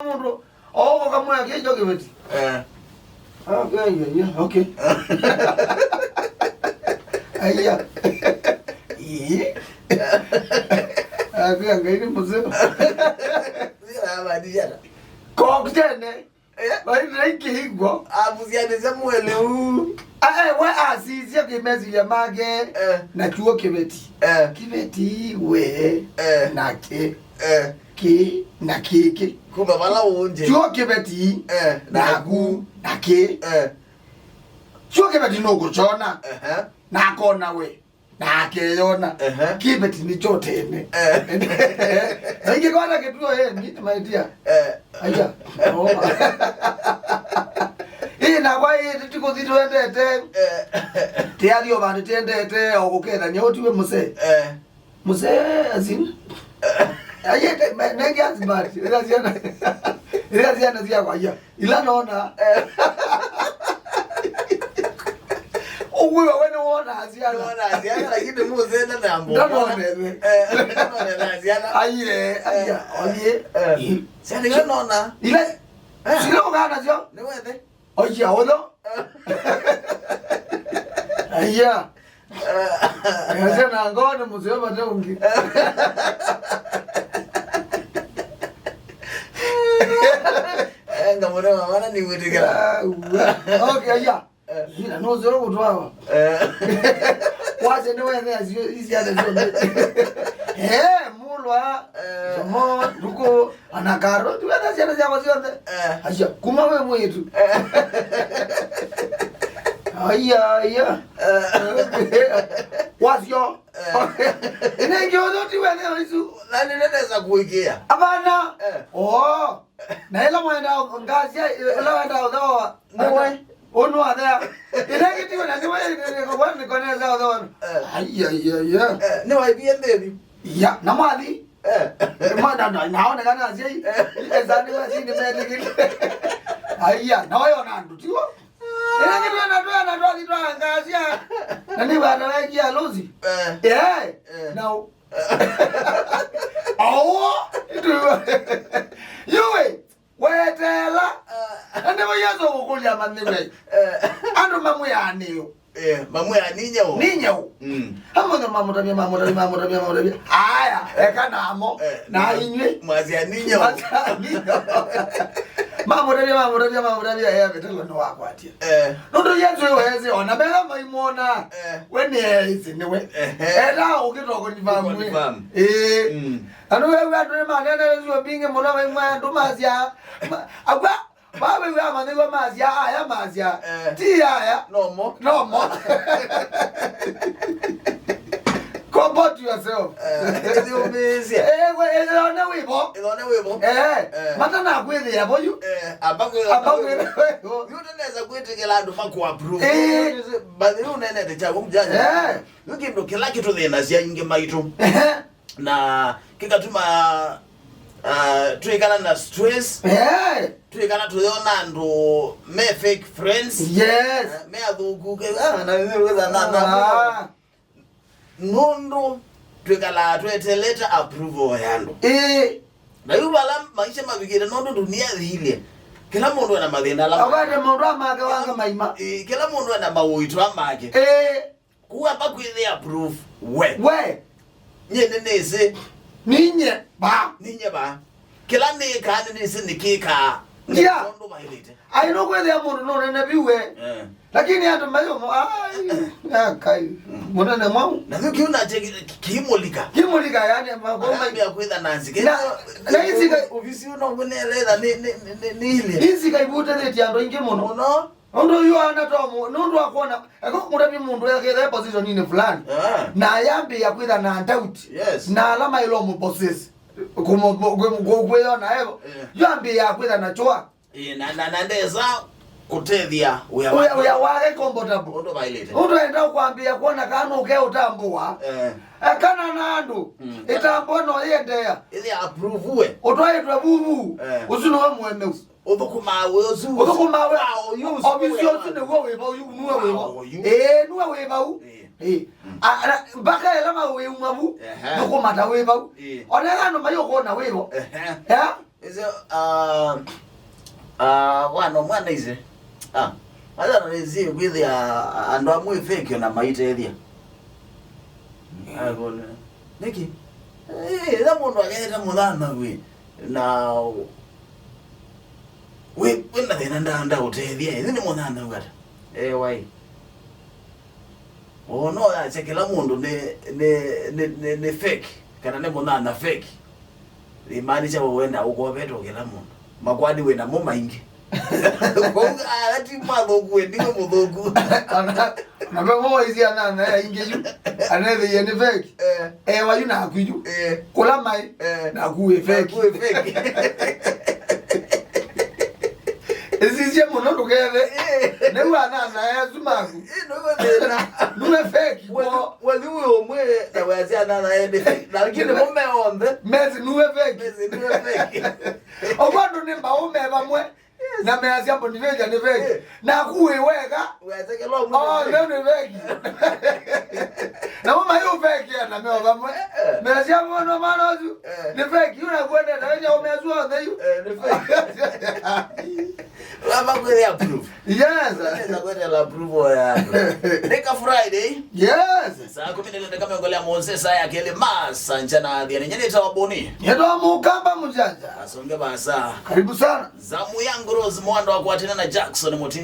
Oh, come on, get your it. Okay, yeah, okay. Yeah. I'm going to Museum. Cocktail, eh? Why drinking? Go. I was getting somewhere. Where I see the message, your market, Natua Kiveti. Kiveti, where, Naki, Ki, Naki, Kubala, Joe Kiveti, Nagu, Naki, Joe Kiveti no go, Jona, Nako na way. Nakeona keep it in the jote you gotta get to ahead meet my dear aya ina kwa to go to tell you about the okay na nyotu we muse azin aya negas but ilaziana zia kwa ya ila naona we went on Athiani, like the Moses and Ambo. Sending a nonna. You let Silo no way. Oh, yeah, although. Yeah. I said, I'm going to Museum. I don't get. And the whatever I knew it together. Okay, yeah. No zero driver. What's anywhere there's easier than eh, Mulwa, Samo, Luko, Anakaro, to other Java, Kuma way to. Yeah. What's your? And then you don't do anything. That's a quick here. Abana, oh, Nella went out on Gaza, no way. Oh no, there. You like it even as the way one going on. Yeah. No idea, baby. Yeah, Namadi. Mother, now I'm gonna say, as I never seen the medical. Yeah, now you're not. And you are like, yeah, Lucy. Yeah, no. Oh, you wait. Where Tella? I never yet over William and the way. I don't know where I knew. Mamma Nino. How much of Mamma? I can't amo. Now in it, Maasangya. Mamma, I have a little no aquatic. No, yet, you on a better my mona when there is in the way. And I'll get over the farm. I know every man being a monorail man to Maasangya. Why we are Maasangya? I am Maasangya. Tia, no more. Comport yourself. You'll be easy. It's on the way. Matana with the abo you. About you don't as a way to get out of Mako approve. But you don't know the job. You give to kill like it to the Nasia in my room. Na Kikatuma trigger na stress. Trigger to the Nando, may fake friends. Yes, may I do Google and Nondo twekala twete letter approval yando na yubala maisha mabigire nondo dunia hile kila mundu ana mathina la abade mundu amage wanga maima kila mundu ana mawoito amage kuwa bakwithe approve we nyene nese ninye ba kila ne ka ne nese nikika nondo bahilite I know where they are mundu no na biwe lakini hata mayo kai mbona na mwangu na ukiona kimolika yani mabomba ya kwenda nazi na hizi ofisi unaoneleza ni ile hizi kaibuta neti ando inge mono ndo yo anatomo ndo akona akokura mundu yake ile position ni fulani na yambi ya kwenda na doubt na alama ile mu possess kumogwela na hevo yambi ya kwenda na choa na ndeza kutethia uya wake comfortable ndo bailete ndo enda kuambia kuona kana uke utambua kana nandu itambo no yendea ile approve we utwaitwa bubu usino wa mwene ubukumawe ubukumawe obisio tune wo we ba yu nuwe we ba nuwe we ba baka ela ma we umabu nukumata we ba onela no mayo kona we bo Is one mwana ize. Ada nezi with ando amwe fake na maite edia. Agona. Neki. Da mundu agenda mudana we. Na we wena thina nda uteithia. Ithi ni mudana ngata. Wai. No achekela mundu ne fake. Kana ne mudana fake. Imaanisha wenda ukovetwa kila mundu. Makwadi wena mo maingi. Ati mwagoku ndiwe mugoku. Na memo izi anana ingeju. Another yene fake. Wayu na akuju. Kola mai na kuwe fake. Ezije muno ndugeve. Ne wana na yazumagu. Nuwe fake. Waliwe omwe na wazi anana yene fake. Lakini mume onde. Mezi nuwe fake. Okwando nimba ume bamwe. Na meazi hapo ni fake. Na kuweka. Uyatekelo mume. No fake. Na mama yu fake ya na mewa bamwe. Meazi hapo no manozu. Ni fake. Yuna kwenda na wewe umeazua onde yu. Ni fake. Lama kweli approve. Yes. Na kweli la approve ya. Neka Friday. Yes. Saa 10 kama ngolea Moses aya kele Maasangya na Athiani nyene tawaboni. Yedo mukamba mujanja. Asonge basa. Karibu sana. Zamu yangu Rose Mwando wa kuatina na Jackson Mutinda.